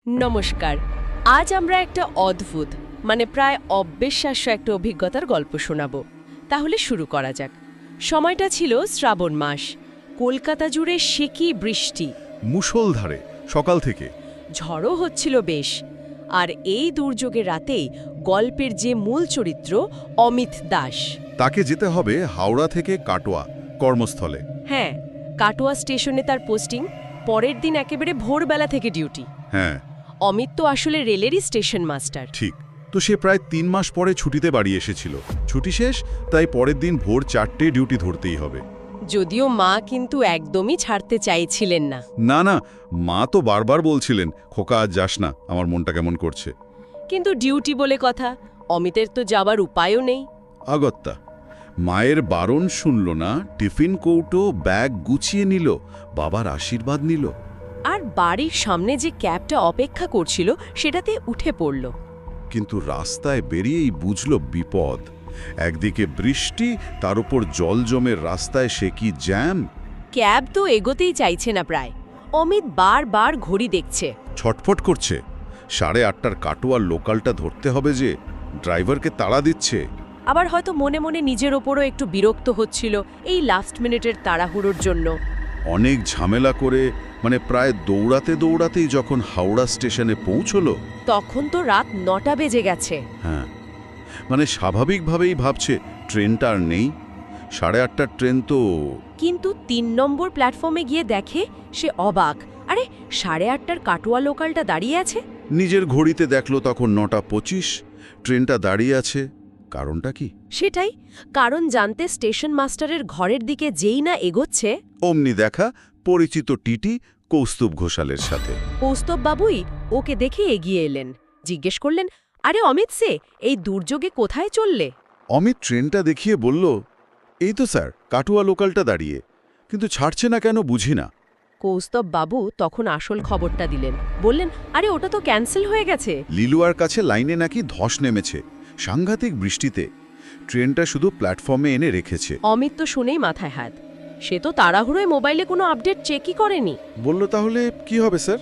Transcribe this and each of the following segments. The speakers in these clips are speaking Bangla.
নমস্কার। আজ আমরা একটা অদ্ভুত প্রায় অবিশ্বাস্য একটা অভিজ্ঞতার গল্প শোনাব। তাহলে শুরু করা যাক। সময়টা ছিল শ্রাবণ মাস। কলকাতা জুড়ে সেকি বৃষ্টি, মুষলধারে সকাল থেকে। ঝড়ও হচ্ছিল বেশ। আর এই দুর্যোগের রাতেই গল্পের যে মূল চরিত্র অমিত দাস, তাকে যেতে হবে হাওড়া থেকে কাটোয়া কর্মস্থলে। হ্যাঁ, কাটোয়া স্টেশনে তার পোস্টিং। পরের দিন একেবারে ভোরবেলা থেকে ডিউটি। হ্যাঁ, অমিত তো আসলে রেলেরই স্টেশন মাস্টার। ঠিক। তো সে প্রায় ৩ মাস পরে ছুটিতে বাড়ি এসেছিল। ছুটি শেষ, তাই পরের দিন ভোর ৪টে ডিউটি ধরতেই হবে। যদিও মা কিন্তু একদমই ছাড়তে চাইছিলেন না। না না, মা তো বারবার বলছিলেন, খোকা আজ যাস না, আমার মনটা কেমন করছে। কিন্তু ডিউটি বলে কথা, অমিতের তো যাবার উপায়ও নেই। আগত্যা মায়ের বারণ শুনল না, টিফিন কৌটো ব্যাগ গুছিয়ে নিল, বাবার আশীর্বাদ নিল। আর বাড়ির সামনে যে ক্যাবটা অপেক্ষা করছিল সেটাতে উঠে পড়ল। কিন্তু রাস্তায় বেরিয়েই বুঝল বিপদ। একদিকে বৃষ্টি, তার উপর জল জমে রাস্তায় সে কি জ্যাম। ক্যাব তো এগোতেই চাইছে না প্রায়। অমিত বারবার ঘড়ি দেখছে, ছটফট করছে। 8:30টার কাটোয়ার লোকালটা ধরতে হবে যে, ড্রাইভারকে তাড়া দিচ্ছে। আবার হয়তো মনে মনে নিজের ওপরও একটু বিরক্ত হচ্ছিল এই লাস্ট মিনিটের তাড়াহুড়োর জন্য। অনেক ঝামেলা করে প্রায় দৌড়াতে দৌড়াতেই যখন হাওড়া স্টেশনে পৌঁছলো, তখন তো রাত 9টা বেজে গেছে। হ্যাঁ, স্বাভাবিকভাবেই ভাবছে ট্রেনটা আর নেই। 8:30টার ট্রেন তো। কিন্তু 3 নম্বর প্ল্যাটফর্মে গিয়ে দেখে সে অবাক। আরে 8:30টার কাটোয়া লোকালটা দাঁড়িয়ে আছে। নিজের ঘড়িতে দেখলো তখন 9:25। ট্রেনটা দাঁড়িয়ে আছে, কারণটা কি? সেটাই কারণ জানতে স্টেশন মাস্টারের ঘরের দিকে যেই না এগোচ্ছে, অমনি দেখা পরিচিত টিটি কৌস্তুভ ঘোষালের সাথে। কৌস্তব বাবুই ওকে দেখে এগিয়ে এলেন। জিজ্ঞেস করলেন, আরে অমিত সে, এই দুর্যোগে কোথায় চললে? অমিত ট্রেনটা দেখিয়ে বলল, এই তো স্যার, কাটোয়া লোকালটা দাঁড়িয়ে, কিন্তু ছাড়ছে না কেন বুঝি না। কৌস্তব বাবু তখন আসল খবরটা দিলেন। বললেন, আরে ওটা তো ক্যান্সেল হয়ে গেছে। লিলুয়ার কাছে লাইনে নাকি ধস নেমেছে সাংঘাতিক বৃষ্টিতে। ট্রেনটা শুধু প্ল্যাটফর্মে এনে রেখেছে। অমিত তো শুনেই মাথায় হাত। সে তো তাড়াহুড়োয় মোবাইলে কোনো আপডেট চেকই করেনি। বলল, তাহলে কি হবে স্যার?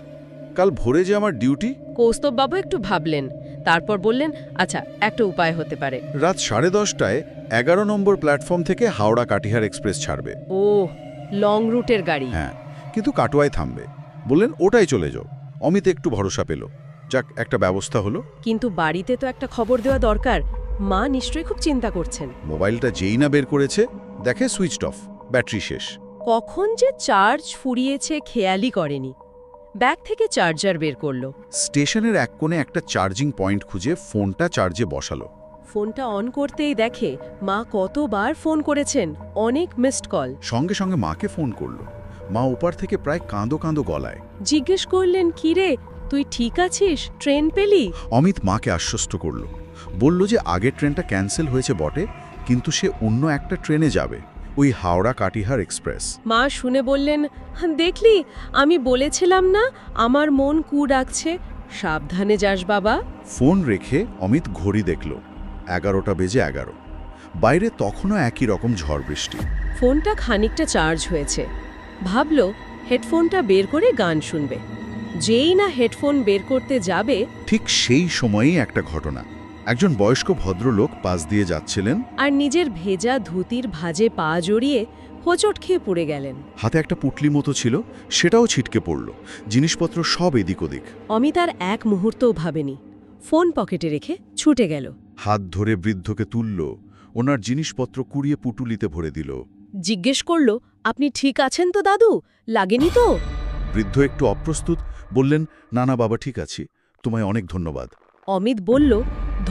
কাল ভোরে যে আমার ডিউটি। কৌস্তব বাবু একটু ভাবলেন, তারপর বললেন, আচ্ছা, একটা উপায় হতে পারে। রাত 10:30টায় 11 নম্বর প্ল্যাটফর্ম থেকে হাওড়া কাটিহার এক্সপ্রেস ছাড়বে। ও, লং রুটের গাড়ি। হ্যাঁ, কিন্তু কাটোয়ায় থামবে। বললেন ওটাই চলে যাও। অমিত একটু ভরসা পেল, যাক একটা ব্যবস্থা হলো। কিন্তু বাড়িতে তো একটা খবর দেওয়া দরকার। মা নিশ্চয়ই খুব চিন্তা করছেন। মোবাইলটা যেই না বের করেছে, দেখে সুইচড অফ, ব্যাটারি শেষ। কখন যে চার্জ ফুরিয়েছে খেয়ালই করেনি। ব্যাগ থেকে চার্জার বের করলো। স্টেশনের এক কোণে একটা চার্জিং পয়েন্ট খুঁজে ফোনটা চার্জে বসালো। ফোনটা অন করতেই দেখে মা কতবার ফোন করেছেন, অনেক মিসড কল। সঙ্গে সঙ্গে মাকে ফোন করলো। মা ওপার থেকে প্রায় কাঁদো কাঁদো গলায় জিজ্ঞেস করলেন, কিরে তুই ঠিক আছিস, ট্রেন পেলি? অমিত মাকে আশ্বস্ত করল। বলল যে আগের ট্রেনটা ক্যান্সেল হয়েছে বটে, কিন্তু সে অন্য একটা ট্রেনে যাবে, ওই হাওড়া কাটিহার এক্সপ্রেস। মা শুনে বললেন, দেখলি, আমি বলেছিলাম না আমার মন কু ডাকছে, সাবধানে যাস বাবা। ফোন রেখে অমিত ঘড়ি দেখল, 11:11। বাইরে তখনও একই রকম ঝড় বৃষ্টি। ফোনটা খানিকটা চার্জ হয়েছে। ভাবল হেডফোনটা বের করে গান শুনবে। যেই না হেডফোন বের করতে যাবে, ঠিক সেই সময়েই একটা ঘটনা। একজন বয়স্ক ভদ্রলোক পাশ দিয়ে যাচ্ছিলেন, আর নিজের ভেজা ধুতির ভাঁজে পা জড়িয়ে হোঁচট খেয়ে পড়ে গেলেন। হাতে একটা পুটলি মতো ছিল, সেটাও ছিটকে পড়ল। জিনিসপত্র সব এদিক ওদিক। অমিত আর এক মুহূর্তও ভাবেনি, ফোন পকেটে রেখে ছুটে গেল। হাত ধরে বৃদ্ধকে তুলল, ওনার জিনিসপত্র কুড়িয়ে পুটুলিতে ভরে দিল। জিজ্ঞেস করল, আপনি ঠিক আছেন তো দাদু, লাগেনি তো? বৃদ্ধ একটু অপ্রস্তুত, বললেন, না না বাবা, ঠিক আছি, তোমায় অনেক ধন্যবাদ। অমিত বলল,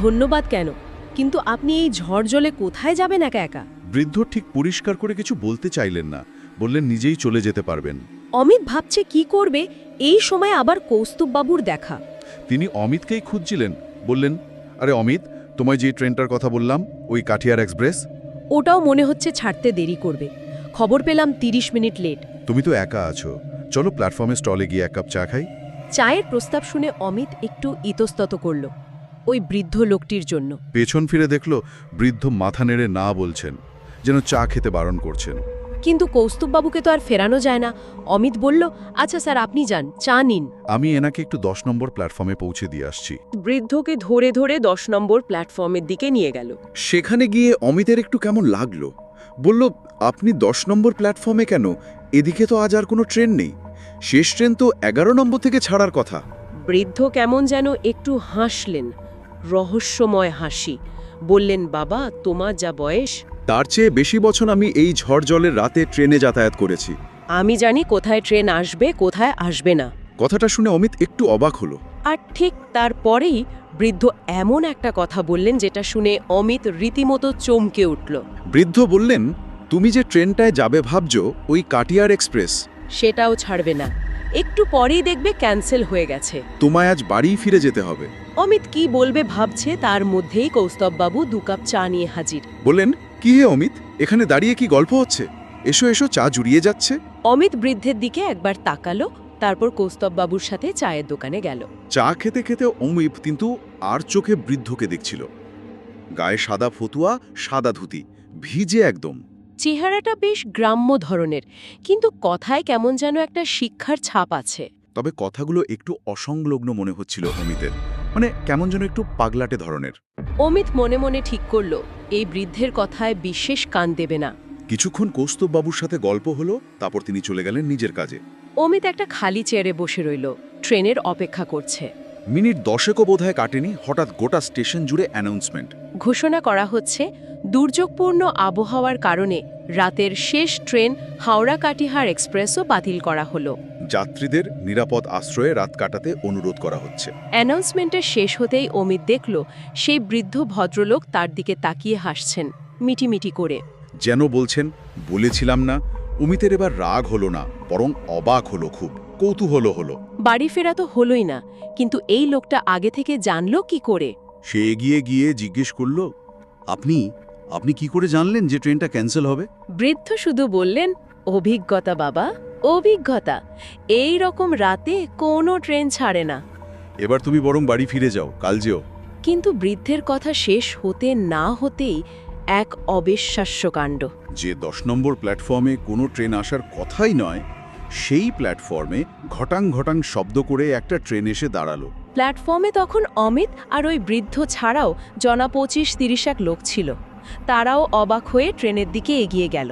ধন্যবাদ কেন, কিন্তু আপনি এই ঝড় জলে কোথায় যাবেন একা একা? বৃদ্ধ ঠিক পরিষ্কার করে কিছু বলতে চাইলেন না, বললেন নিজেই চলে যেতে পারবেন। অমিত ভাবছে কি করবে। এই সময় আবার কৌস্তুভ বাবুর দেখা। তিনি অমিতকেই খুঁজছিলেন। বললেন, আরে অমিত, তোমায় যে ট্রেনটার কথা বললাম, ওই কাঠিয়ার এক্সপ্রেস। ওটাও মনে হচ্ছে ছাড়তে দেরি করবে। খবর পেলাম 30 মিনিট লেট। তুমি তো একা আছো, চলো প্ল্যাটফর্মে স্টলে গিয়ে এক কাপ চা খাই। চায়ের প্রস্তাব শুনে অমিত একটু ইতস্তত করল, ওই বৃদ্ধ লোকটির জন্য। পেছন ফিরে দেখল বৃদ্ধ মাথা নেড়ে না বলছেন, যেন চা খেতে বারণ করছেন। কিন্তু কৌস্তুভবাবুকে তো আর ফেরানো যায় না। অমিত বলল, আচ্ছা স্যার, আপনি যান, চা নিন। আমি এনাকে একটু 10 নম্বর প্ল্যাটফর্মে পৌঁছে দিয়ে আসছি। বৃদ্ধকে ধরে ধরে 10 নম্বর প্ল্যাটফর্মের দিকে নিয়ে গেল। সেখানে গিয়ে অমিতের একটু কেমন লাগলো। বলল, আপনি 10 নম্বর প্ল্যাটফর্মে কেন? এদিকে তো আজ আর কোনো ট্রেন নেই। শেষ ট্রেন তো 11 নম্বর থেকে ছাড়ার কথা। বৃদ্ধ কেমন যেন একটু হাসলেন, রহস্যময় হাসি। বললেন, বাবা, তোমার যা বয়স। তার চেয়ে বেশি বছর আমি এই ঝড় জলের রাতে ট্রেনে যাতায়াত করেছি। আমি জানি কোথায় ট্রেন আসবে, কোথায় আসবে না। কথাটা শুনে অমিত একটু অবাক হলো। আর ঠিক তারপরেই বৃদ্ধ এমন একটা কথা বললেন যেটা শুনে অমিত রীতিমতো চমকে উঠল। বৃদ্ধ বললেন, তুমি যে ট্রেনটায় যাবে ভাবছো, ওই কাটিয়ার এক্সপ্রেস, সেটাও ছাড়বে না। একটু পরেই দেখবে ক্যান্সেল হয়ে গেছে। তোমায় আজ বাড়ি ফিরে যেতে হবে। অমিত কি বলবে ভাবছে, তার মধ্যেই কৌস্তভবাবু 2 কাপ চা নিয়ে হাজির। বললেন, কি হে অমিত, এখানে দাঁড়িয়ে কি গল্প হচ্ছে? এসো এসো, চা জুড়িয়ে যাচ্ছে। অমিত বৃদ্ধের দিকে একবার তাকালো, তারপর কৌস্তভবাবুর সাথে চায়ের দোকানে গেল। চা খেতে খেতে অমিত কিন্তু আর চোখে বৃদ্ধকে দেখছিল। গায়ে সাদা ফতুয়া, সাদা ধুতি, ভিজে একদম। চেহারাটা বেশ গ্রাম্য ধরনের, কিন্তু কথায় কেমন যেন একটা শিক্ষার ছাপ আছে। তবে কথাগুলো একটু অসংলগ্ন মনে হচ্ছিল অমিতের, মানে কেমন যেন একটু পাগলাটে ধরনের। অমিত মনে মনে ঠিক করল, এই বৃদ্ধের কথায় বিশেষ কান দেবে না। কিছুক্ষণ কৌস্তুভবাবুর সাথে গল্প হলো, তারপর তিনি চলে গেলেন নিজের কাজে। অমিত একটা খালি চেয়ারে বসে রইল, ট্রেনের অপেক্ষা করছে। মিনিট 10 বোধহয় কাটেনি, হঠাৎ গোটা স্টেশন জুড়ে অ্যানাউন্সমেন্ট। ঘোষণা করা হচ্ছে, দুর্যোগপূর্ণ আবহাওয়ার কারণে রাতের শেষ ট্রেন হাওড়া কাটিহার এক্সপ্রেসও বাতিল করা হলো। যাত্রীদের নিরাপদ আশ্রয়ে রাত কাটাতে অনুরোধ করা হচ্ছে। অ্যানাউন্সমেন্টের শেষ হতেই অমিত দেখল সেই বৃদ্ধ ভদ্রলোক তার দিকে তাকিয়ে হাসছেন, মিটিমিটি করে। যেন বলছেন, বলেছিলাম না। অমিতের এবার রাগ হলো না, বরং অবাক হলো, খুব কৌতূহল হলো। বাড়ি ফেরা তো হলোই না, কিন্তু এই লোকটা আগে থেকে জানলো কি করে? সে এগিয়ে গিয়ে জিজ্ঞেস করল, আপনি কি করে জানলেন যে ট্রেনটা ক্যান্সেল হবে? বৃদ্ধ শুধু বললেন, অভিজ্ঞতা বাবা, অভিজ্ঞতা। এই রকম রাতে কোনো ট্রেন ছাড়ে না। এবার তুমি বরং বাড়ি ফিরে যাও, কাল যেও। কিন্তু বৃদ্ধের কথা শেষ হতে না হতেই এক অবিশ্বাস্য কাণ্ড। যে 10 নম্বর প্ল্যাটফর্মে কোনো ট্রেন আসার কথাই নয়, সেই প্ল্যাটফর্মে ঘটাং ঘটাং শব্দ করে একটা ট্রেন এসে দাঁড়ালো। প্ল্যাটফর্মে তখন অমিত আর ওই বৃদ্ধ ছাড়াও জনা 25-30 লোক ছিল। তারাও অবাক হয়ে ট্রেনের দিকে এগিয়ে গেল।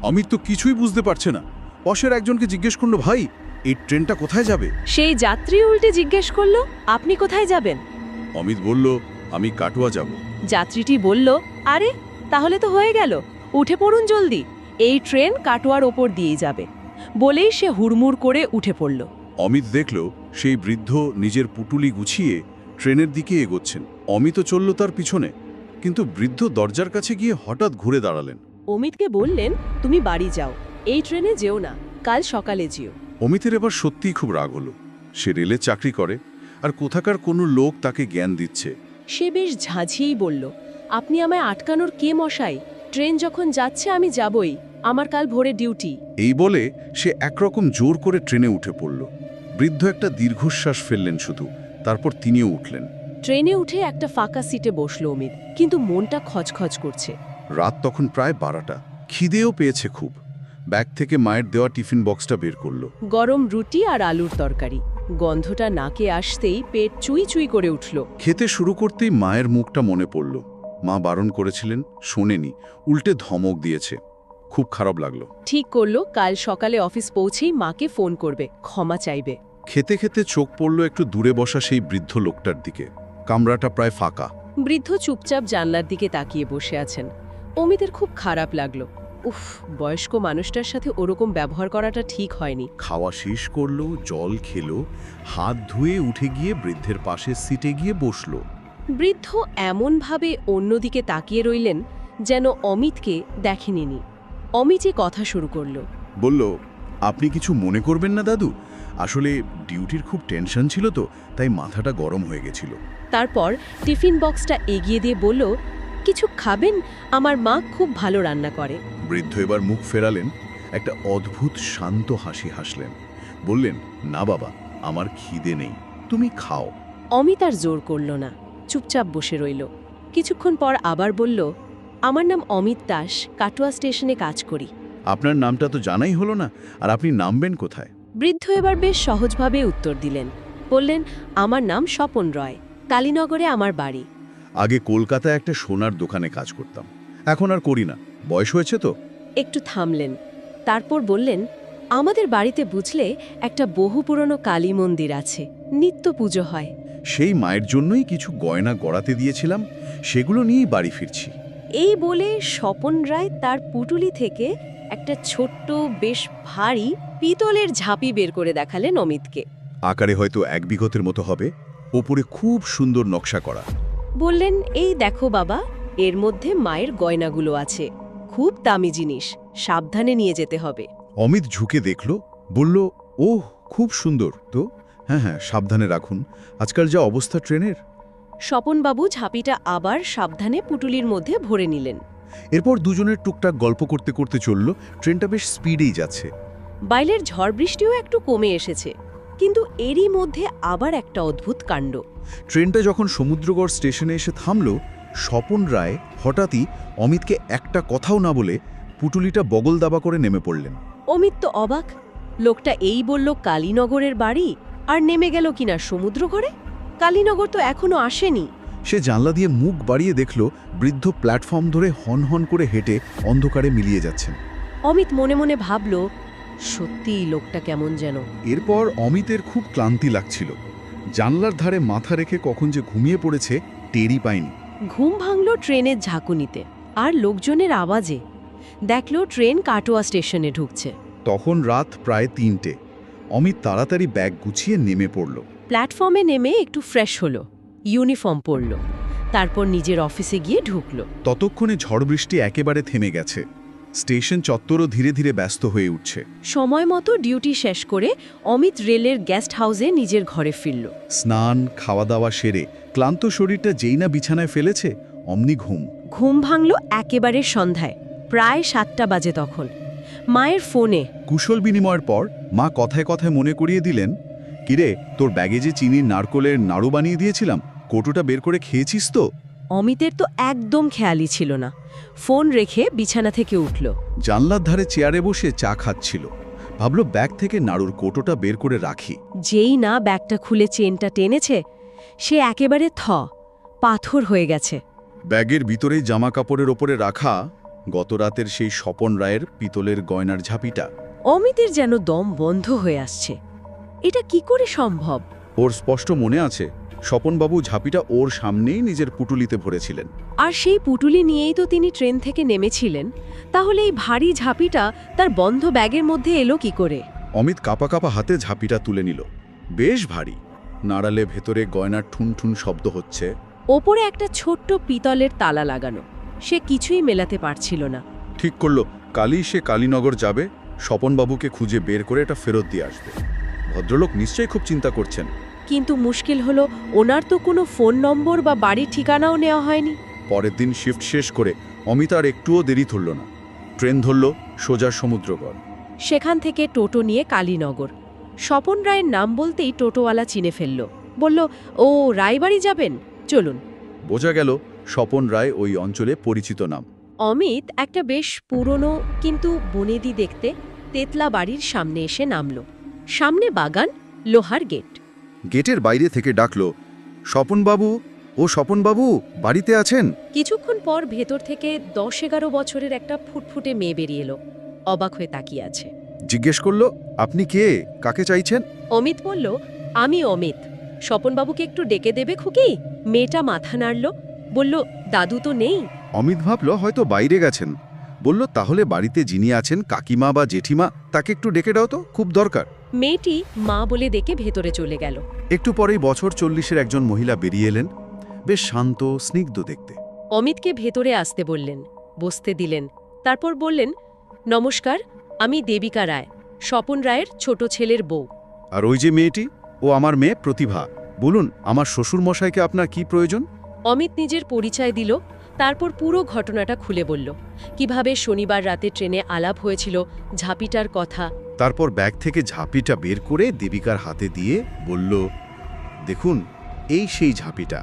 অমিত তো কিছুই বুঝতে পারছে না। পাশের একজনকে জিজ্ঞেস করলো, ভাই, এই ট্রেনটা কোথায় যাবে? সেই যাত্রী উল্টে জিজ্ঞেস করলো, আপনি কোথায় যাবেন? অমিত বলল, আমি কাটুয়া যাব। যাত্রীটি বলল, আরে, তাহলে তো হয়ে গেল, উঠে পড়ুন জলদি, এই ট্রেন কাটোয়ার ওপর দিয়েই যাবে। বলেই সে হুড়মুড় করে উঠে পড়ল। অমিত দেখল সেই বৃদ্ধ নিজের পুটুলি গুছিয়ে ট্রেনের দিকে এগোচ্ছেন। অমিতও চলল তার পিছনে, কিন্তু বৃদ্ধ দরজার কাছে গিয়ে হঠাৎ ঘুরে দাঁড়ালেন। অমিতকে বললেন, তুমি বাড়ি যাও, এই ট্রেনে যেও না, কাল সকালে যেও। অমিতের এবার সত্যিই খুব রাগ হলো। সে রেলে চাকরি করে, আর কোথাকার কোনো লোক তাকে জ্ঞান দিচ্ছে। সে বেশ ঝাঁঝিয়েই বলল, আপনি আমায় আটকানোর কে মশাই? ট্রেন যখন যাচ্ছে আমি যাবই, আমার কাল ভোরে ডিউটি। এই বলে সে একরকম জোর করে ট্রেনে উঠে পড়ল। বৃদ্ধ একটা দীর্ঘশ্বাস ফেললেন শুধু, তারপর তিনিও উঠলেন। ট্রেনে উঠে একটা ফাঁকা সিটে বসল অমিত, কিন্তু মনটা খচখচ করছে। রাত তখন প্রায় 12টা। খিদেও পেয়েছে খুব। ব্যাগ থেকে মায়ের দেওয়া টিফিন বক্সটা বের করল। গরম রুটি আর আলুর তরকারি, গন্ধটা নাকে আসতেই পেট চুই চুই করে উঠল। খেতে শুরু করতেই মায়ের মুখটা মনে পড়ল। মা বারণ করেছিলেন, শোনেনি, উল্টে ধমক দিয়েছে। খুব খারাপ লাগলো। ঠিক করলো কাল সকালে অফিস পৌঁছেই মাকে ফোন করবে, ক্ষমা চাইবে। খেতে খেতে চোখ পড়ল একটু দূরে বসা সেই বৃদ্ধ লোকটার দিকে। কামরাটা প্রায় ফাঁকা। বৃদ্ধ চুপচাপ জানলার দিকে তাকিয়ে বসে আছেন। অমিতের খুব খারাপ লাগলো। উফ, বয়স্ক মানুষটার সাথে ওরকম ব্যবহার করাটা ঠিক হয়নি। খাওয়া শেষ করলো, জল খেলো, হাত ধুয়ে উঠে গিয়ে বৃদ্ধের পাশে সিটে গিয়ে বসলো। বৃদ্ধ এমনভাবে অন্যদিকে তাকিয়ে রইলেন যেন অমিতকে দেখেনি। অমিতই কথা শুরু করলো। বলল, আপনি কিছু মনে করবেন না দাদু, আসলে ডিউটির খুব টেনশন ছিল তো, তাই মাথাটা গরম হয়ে গেছিল। তারপর টিফিন বক্সটা এগিয়ে দিয়ে বলল, কিছু খাবেন? আমার মা খুব ভালো রান্না করে। বৃদ্ধ এবার মুখ ফেরালেন, একটা অদ্ভুত শান্ত হাসি হাসলেন। বললেন, না বাবা, আমার খিদে নেই, তুমি খাও। অমিত আর জোর করল না, চুপচাপ বসে রইল। কিছুক্ষণ পর আবার বলল, আমার নাম অমিত দাস, কাটোয়া স্টেশনে কাজ করি। আপনার নামটা তো জানাই হলো না, আর আপনি নামবেন কোথায়? বৃদ্ধ এবার বেশ সহজভাবে উত্তর দিলেন। বললেন, আমার নাম স্বপন রয়, কালীনগরে আমার বাড়ি। আগে কলকাতায় একটা সোনার দোকানে কাজ করতাম, এখন আর করি না। বয়স হয়েছে তো। একটু থামলেন, তারপর বললেন, আমাদের বাড়িতে বুঝলে একটা বহু পুরনো কালী মন্দির আছে, নিত্য পুজো হয়। সেই মায়ের জন্যই কিছু গয়না গড়াতে দিয়েছিলাম, সেগুলো নিয়েই বাড়ি ফিরছি। এই বলে স্বপন রায় তার পুটুলি থেকে একটা ছোট্ট বেশ ভারী পিতলের ঝাঁপি বের করে দেখালেন অমিতকে। আকারে হয়তো 1 বিঘতের মতো হবে, ওপরে খুব সুন্দর নকশা করা। বললেন, এই দেখো বাবা, এর মধ্যে মায়ের গয়নাগুলো আছে, খুব দামি জিনিস, সাবধানে নিয়ে যেতে হবে। অমিত ঝুঁকে দেখল, বলল, ওহ খুব সুন্দর তো। হ্যাঁ হ্যাঁ, সাবধানে রাখুন, আজকাল যা অবস্থা ট্রেনের। স্বপনবাবু ঝাঁপিটা আবার সাবধানে পুটুলির মধ্যে ভরে নিলেন। এরপর দুজনের টুকটাক গল্প করতে করতে চলল। ট্রেনটা বেশ স্পিডেই যাচ্ছে। বাইরের ঝড় বৃষ্টিও একটু কমে এসেছে, কিন্তু এরই মধ্যে আবার একটা অদ্ভুত কাণ্ড। ট্রেনটা যখন সমুদ্রগড় স্টেশনে এসে থামল, স্বপন রায় হঠাৎই অমিতকে একটা কথাও না বলে পুটুলিটা বগল দাবা করে নেমে পড়লেন। অমিত তো অবাক, লোকটা এই বলল কালীনগরের বাড়ি, আর নেমে গেল কিনা সমুদ্রগড়ে। কালীনগর তো এখনো আসেনি। সে জানলা দিয়ে মুখ বাড়িয়ে দেখল বৃদ্ধ প্ল্যাটফর্ম ধরে হন হন করে হেঁটে অন্ধকারে মিলিয়ে যাচ্ছেন। অমিত মনে মনে ভাবল, সত্যিই লোকটা কেমন যেন। এরপর অমিতের খুব ক্লান্তি লাগছিল। জানলার ধারে মাথা রেখে কখন যে ঘুমিয়ে পড়েছে টেরই পায়নি। ঘুম ভাঙল ট্রেনের ঝাঁকুনিতে আর লোকজনের আওয়াজে। দেখল ট্রেন কাটোয়া স্টেশনে ঢুকছে। তখন রাত প্রায় 3টে। অমিত তাড়াতাড়ি ব্যাগ গুছিয়ে নেমে পড়ল। প্ল্যাটফর্মে নেমে একটু ফ্রেশ হলো, ইউনিফর্ম পরল, তারপর নিজের অফিসে গিয়ে ঢুকল। ততক্ষণে ঝড় বৃষ্টি একেবারে থেমে গেছে। স্টেশন চত্বরও ধীরে ধীরে ব্যস্ত হয়ে উঠছে। সময় মতো ডিউটি শেষ করে অমিত রেলের গেস্ট হাউসে নিজের ঘরে ফিরল। স্নান খাওয়া দাওয়া সেরে ক্লান্ত শরীরটা যেই না বিছানায় ফেলেছে, অমনি ঘুম। ঘুম ভাঙল একেবারে সন্ধ্যায়, প্রায় 7টা বাজে তখন। মায়ের ফোনে। কুশল বিনিময়ের পর মা কথায় কথায় মনে করিয়ে দিলেন, কিরে, তোর ব্যাগে যে চিনির নারকোলের নাড়ু বানিয়ে দিয়েছিলাম, কৌটোটা বের করে খেয়েছিস তো? অমিতের তো একদম খেয়ালই ছিল না। ফোন রেখে বিছানা থেকে উঠল। জানলার ধারে চেয়ারে বসে চা খাচ্ছিল। ভাবল ব্যাগ থেকে নাড়ুর কৌটোটা বের করে রাখি। যেই না ব্যাগটা খুলে চেনটা টেনেছে, সে একেবারে পাথর হয়ে গেছে। ব্যাগের ভিতরেই জামা কাপড়ের ওপরে রাখা গতরাতের সেই স্বপন রায়ের পিতলের গয়নার ঝাঁপিটা। অমিতের যেন দম বন্ধ হয়ে আসছে। এটা কি করে সম্ভব? ওর স্পষ্ট মনে আছে, স্বপনবাবু ঝাঁপিটা ওর সামনেই নিজের পুটুলিতে ভরেছিলেন। আর সেই পুটুলি নিয়েই তো তিনি ট্রেন থেকে নেমেছিলেন। তাহলে এই ভারী ঝাঁপিটা তার বন্ধ ব্যাগের মধ্যে এলো কি করে? অমিত কাঁপা কাঁপা হাতে ঝাঁপিটা তুলে নিল। বেশ ভারী, নাড়ালে ভেতরে গয়নার ঠুন ঠুন শব্দ হচ্ছে। ওপরে একটা ছোট্ট পিতলের তালা লাগানো। সে কিছুই মেলাতে পারছিল না। ঠিক করলো, কালই সে কালীনগর যাবে, স্বপনবাবুকে খুঁজে বের করে এটা ফেরত দিয়ে আসবে। ভদ্রলোক নিশ্চয়ই খুব চিন্তা করছেন। কিন্তু মুশকিল হলো, ওনার তো কোনো ফোন নম্বর বা বাড়ির ঠিকানাও নেওয়া হয়নি। পরের দিন শিফট শেষ করে অমিত আর একটুও দেরি ধরল না। ট্রেন ধরল সোজা সমুদ্রগড়। সেখান থেকে টোটো নিয়ে কালীনগর। স্বপন রায়ের নাম বলতেই টোটোওয়ালা চিনে ফেলল। বলল, ও রায়বাড়ি যাবেন, চলুন। বোঝা গেল স্বপন রায় ওই অঞ্চলে পরিচিত নাম। অমিত একটা বেশ পুরনো কিন্তু বনেদি দেখতে তেতলা বাড়ির সামনে এসে নামল। সামনে বাগান, লোহার গেট। গেটের বাইরে থেকে ডাকল, স্বপনবাবু, ও স্বপনবাবু বাড়িতে আছেন? কিছুক্ষণ পর ভেতর থেকে 10-11 বছরের একটা ফুটফুটে মেয়ে বেরিয়ে এলো। অবাক হয়ে তাকিয়ে আছে। জিজ্ঞেস করল, আপনি কে, কাকে চাইছেন? অমিত বলল, আমি অমিত, স্বপনবাবুকে একটু ডেকে দেবে খুকি? মেয়েটা মাথা নাড়ল, বলল, দাদু তো নেই। অমিত ভাবল হয়তো বাইরে গেছেন। বলল, তাহলে বাড়িতে যিনি আছেন কাকিমা বা জেঠিমা, তাকে একটু ডেকে দাও তো, খুব দরকার। মেয়েটি মা বলে ডেকে ভেতরে চলে গেল। একটু পরেই বছর 40-এর একজন মহিলা বেরিয়ে এলেন, বেশ শান্ত স্নিগ্ধ দেখতে। অমিতকে ভেতরে আসতে বললেন, বসতে দিলেন। তারপর বললেন, নমস্কার, আমি দেবিকা রায়, স্বপন রায়ের ছোট ছেলের বউ। আর ওই যে মেয়েটি, ও আমার মেয়ে প্রতিভা। বলুন, আমার শ্বশুর মশাইকে আপনার কি প্রয়োজন? অমিত নিজের পরিচয় দিল, তারপর পুরো ঘটনাটা খুলে বলল। কিভাবে শনিবার রাতে ট্রেনে আলাপ হয়েছিল, ঝাঁপিটার কথা। তারপর ব্যাগ থেকে ঝাঁপিটা বের করে দেবিকার হাতে দিয়ে বলল, দেখুন, এই সেই ঝাঁপিটা,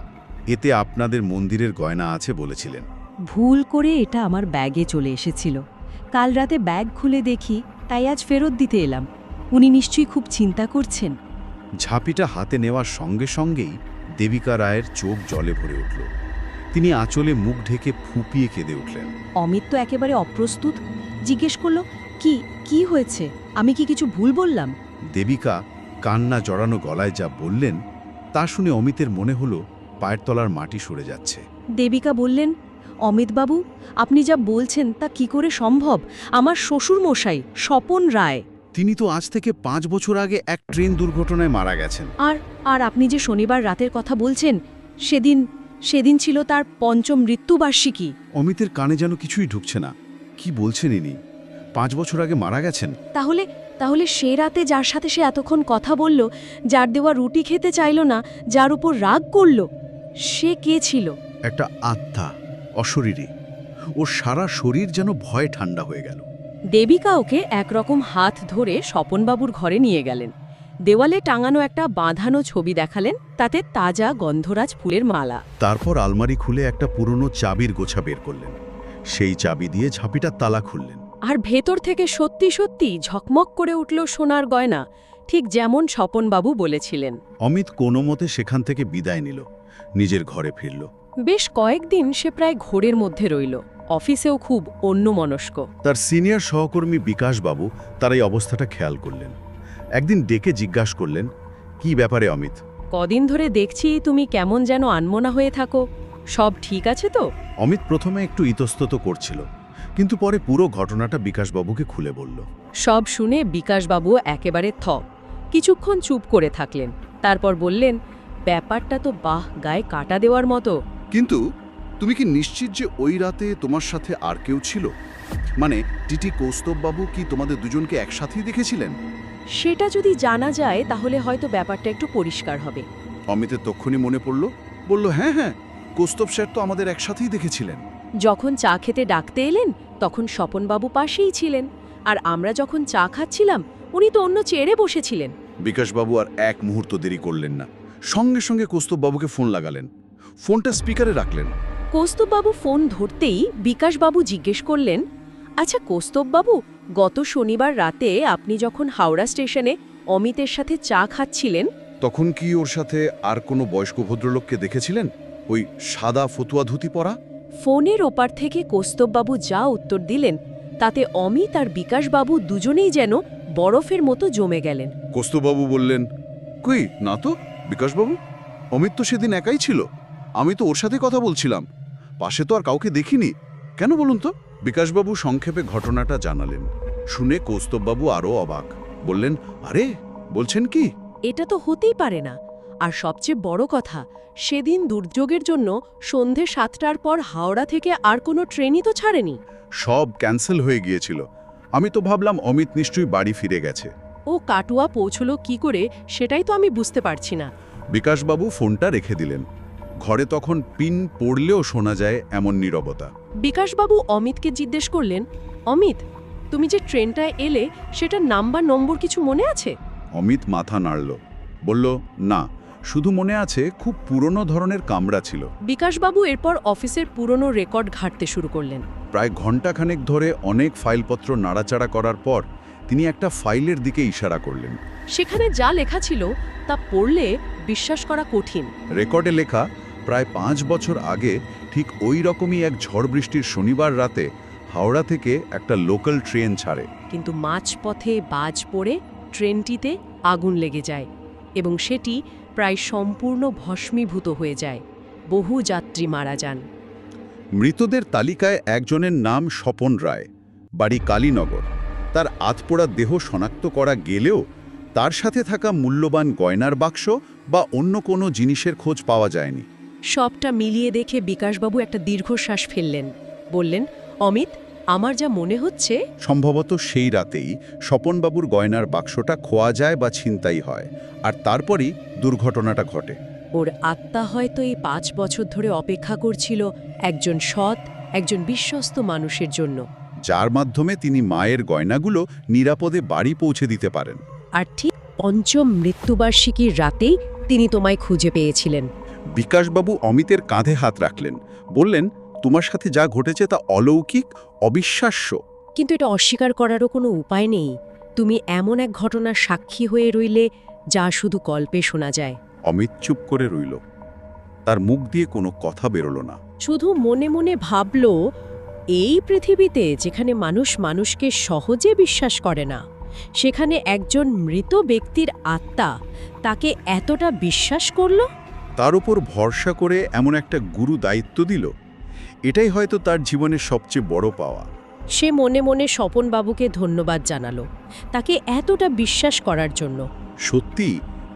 এতে আপনাদের মন্দিরের গয়না আছে বলেছিলেন। ভুল করে এটা আমার ব্যাগে চলে এসেছিল। কাল রাতে ব্যাগ খুলে দেখি, তাই আজ ফেরত দিতে এলাম। উনি নিশ্চয়ই খুব চিন্তা করছেন। ঝাঁপিটা হাতে নেওয়ার সঙ্গে সঙ্গেই দেবিকা রায়ের চোখ জলে ভরে উঠল। তিনি আঁচলে মুখ ঢেকে ফুঁপিয়ে কেঁদে উঠলেন। অমিত তো একেবারে অপ্রস্তুত, জিজ্ঞেস করল, কি হয়েছে? আমি কি কিছু ভুল বললাম? দেবিকা কান্না জড়ানো গলায় যা বললেন তা শুনে অমিতের মনে হলো পায়ের তলার মাটি সরে যাচ্ছে। দেবিকা বললেন, অমিতবাবু, আপনি যা বলছেন তা কি করে সম্ভব? আমার শ্বশুর মশাই স্বপন রায়, তিনি তো আজ থেকে 5 বছর আগে এক ট্রেন দুর্ঘটনায় মারা গেছেন। আর আপনি যে শনিবার রাতের কথা বলছেন, সেদিন ছিল তার 5ম মৃত্যুবার্ষিকী। অমিতের কানে যেন কিছুই ঢুকছে না। কি বলছেন ইনি? 5 বছর আগে মারা গেছেন? তাহলে সে রাতে যার সাথে সে এতক্ষণ কথা বলল, যার দেওয়া রুটি খেতে চাইল না, যার উপর রাগ করল, সে কে ছিল? একটা আত্মা, অশরীরী। ওর সারা শরীর যেন ভয়ে ঠান্ডা হয়ে গেল। দেবিকা ওকে একরকম হাত ধরে স্বপনবাবুর ঘরে নিয়ে গেলেন। দেওয়ালে টাঙানো একটা বাঁধানো ছবি দেখালেন, তাতে তাজা গন্ধরাজ ফুলের মালা। তারপর আলমারি খুলে একটা পুরনো চাবির গোছা বের করলেন। সেই চাবি দিয়ে ঝাঁপিটার তালা খুললেন। আর ভেতর থেকে সত্যি সত্যি ঝকমক করে উঠল সোনার গয়না, ঠিক যেমন স্বপনবাবু বলেছিলেন। অমিত কোনো মতে সেখান থেকে বিদায় নিল, নিজের ঘরে ফিরল। বেশ কয়েকদিন সে প্রায় ঘোরের মধ্যে রইল, অফিসেও খুব অন্যমনস্ক। তার সিনিয়র সহকর্মী বিকাশবাবু তার এই অবস্থাটা খেয়াল করলেন। একদিন ডেকে জিজ্ঞাসা করলেন, কি ব্যাপারে অমিত? কদিন ধরে দেখছি তুমি কেমন যেন আনমনা হয়ে থাকো, সব ঠিক আছে তো? অমিত প্রথমে একটু ইতস্তত করছিল, কিন্তু পরে পুরো ঘটনাটা বিকাশবাবুকে খুলে বলল। সব শুনে বিকাশবাবু একেবারে কিছুক্ষণ চুপ করে থাকলেন। তারপর বললেন, ব্যাপারটা তো গায়ে কাটা দেওয়ার মতো। কিন্তু তুমি কি নিশ্চিত যে ওই রাতে তোমার সাথে আর কেউ ছিল? মানে টিটি কৌস্তববাবু কি তোমাদের দুজনকে একসাথেই দেখেছিলেন? সেটা যদি জানা যায় তাহলে হয়তো ব্যাপারটা একটু পরিষ্কার হবে। অমিতের তক্ষুনি মনে বলল, হ্যাঁ, কৌস্তব স্যার তো আমাদের একসাথেই দেখেছিলেন। যখন চা খেতে ডাকতে এলেন তখন স্বপনবাবু পাশেই ছিলেন, আর আমরা যখন চা খাচ্ছিলাম উনি তো অন্য চেয়ারে বসেছিলেন। বিকাশবাবু আর এক মুহূর্ত দেরি করলেন না, সঙ্গে সঙ্গে কৌস্তববাবুকে ফোন লাগালেন, ফোনটা স্পিকারে রাখলেন। কৌস্তববাবু ফোন ধরতেই বিকাশবাবু জিজ্ঞেস করলেন, আচ্ছা কৌস্তববাবু, গত শনিবার রাতে আপনি যখন হাওড়া স্টেশনে অমিতের সাথে চা খাচ্ছিলেন, তখন কি ওর সাথে আর কোনো বয়স্ক ভদ্রলোককে দেখেছিলেন, ওই সাদা ফতুয়া ধুতি পরা? ফোনের ওপার থেকে কৌস্তববাবু যা উত্তর দিলেন তাতে অমিত আর বিকাশবাবু দুজনেই যেন বরফের মতো জমে গেলেন। কৌস্তববাবু বললেন, কই না তো বিকাশবাবু, অমিত তো সেদিন একাই ছিল, আমি তো ওর সাথে কথা বলছিলাম, পাশে তো আর কাউকে দেখিনি। কেন বলুন তো? বিকাশবাবু সংক্ষেপে ঘটনাটা জানালেন। শুনে কৌস্তববাবু আরও অবাক, বললেন, আরে বলছেন কি? এটা তো হতেই পারে না। আর সবচেয়ে বড় কথা, সেদিন দুর্যোগের জন্য সন্ধে 7টার পর হাওড়া থেকে আর কোনো ট্রেনই তো ছাড়েনি। সব ক্যান্সেল হয়ে গিয়েছিল। আমি তো ভাবলাম অমিত নিশ্চয়ই বাড়ি ফিরে গেছে। ও কাটুয়া পৌঁছলো কি করে সেটাই তো আমি বুঝতে পারছি না। বিকাশবাবু ফোনটা রেখে দিলেন। ঘরে তখন পিন পড়লেও শোনা যায় এমন নীরবতা। বিকাশবাবু অমিতকে জিজ্ঞেস করলেন, অমিত, তুমি যে ট্রেনটায় এলে সেটার নম্বর কিছু মনে আছে? অমিত মাথা নাড়ল, বলল, না, শুধু মনে আছে খুব পুরনো ধরনের কামরা ছিল। বিকাশবাবু এরপর অফিসের পুরনো রেকর্ড ঘাঁটতে শুরু করলেন। প্রায় ঘণ্টাখানেক ধরে অনেক ফাইলপত্র নাড়াচাড়া করার পর তিনি একটা ফাইলের দিকে ইশারা করলেন। সেখানে যা লেখা ছিল তা পড়লে বিশ্বাস করা কঠিন। রেকর্ডে লেখা, প্রায় 5 বছর আগে ঠিক ওই রকমই এক ঝড় বৃষ্টির শনিবার রাতে হাওড়া থেকে একটা লোকাল ট্রেন ছাড়ে। কিন্তু মাঝপথে বাজ পড়ে ট্রেনটিতে আগুন লেগে যায় এবং সেটি প্রায় সম্পূর্ণ ভস্মীভূত হয়ে যায়। বহু যাত্রী মারা যান। মৃতদের তালিকায় একজনের নাম স্বপন রায়, বাড়ি কালীনগর। তার আধপোড়া দেহ শনাক্ত করা গেলেও তার সাথে থাকা মূল্যবান গয়নার বাক্স বা অন্য কোনো জিনিসের খোঁজ পাওয়া যায়নি। সবটা মিলিয়ে দেখে বিকাশবাবু একটা দীর্ঘশ্বাস ফেললেন, বললেন, অমিত, আমার যা মনে হচ্ছে সম্ভবত সেই রাতেই স্বপনবাবুর গয়নার বাক্সটা খোয়া যায় বা ছিনতাই হয়, আর তারপরই দুর্ঘটনাটা ঘটে। ওর আত্মা হয়তো এই 5 বছর ধরে অপেক্ষা করছিল একজন সৎ, একজন বিশ্বস্ত মানুষের জন্য, যার মাধ্যমে তিনি মায়ের গয়নাগুলো নিরাপদে বাড়ি পৌঁছে দিতে পারেন। আর ঠিক 5ম মৃত্যুবার্ষিকীর রাতেই তিনি তোমায় খুঁজে পেয়েছিলেন। বিকাশবাবু অমিতের কাঁধে হাত রাখলেন, বললেন, তোমার সাথে যা ঘটেছে তা অলৌকিক, অবিশ্বাস্য। কিন্তু এটা অস্বীকার করারও কোনো উপায় নেই। তুমি এমন এক ঘটনার সাক্ষী হয়ে রইলে যা শুধু গল্পে শোনা যায়। অমিত চুপ করে রইল। তার মুখ দিয়ে কোনো কথা বেরোল না। শুধু মনে মনে ভাবল, এই পৃথিবীতে যেখানে মানুষ মানুষকে সহজে বিশ্বাস করে না, সেখানে একজন মৃত ব্যক্তির আত্মা তাকে এতটা বিশ্বাস করল। তার উপর ভরসা করে এমন একটা গুরু দায়িত্ব দিল, এটাই হয়তো তার জীবনের সবচেয়ে বড় পাওয়া। সে মনে মনে স্বপনবাবুকে ধন্যবাদ জানালো তাকে এতটা বিশ্বাস করার জন্য। সত্যি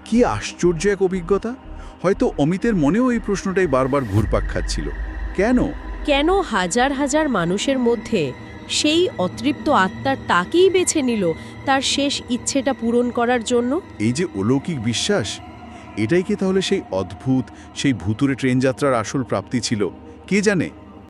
কি আশ্চর্য এক অভিজ্ঞতা। হয়তো অমিতের মনেও এই প্রশ্নটাই বারবার ঘুরপাক খাচ্ছিল, কেন হাজার হাজার মানুষের মধ্যে সেই অতৃপ্ত আত্মার তাকেই বেছে নিল তার শেষ ইচ্ছেটা পূরণ করার জন্য? এই যে অলৌকিক বিশ্বাস, এটাই কি তাহলে সেই অদ্ভুত, সেই ভুতুরে ট্রেন যাত্রার আসল প্রাপ্তি ছিল? কে জানে।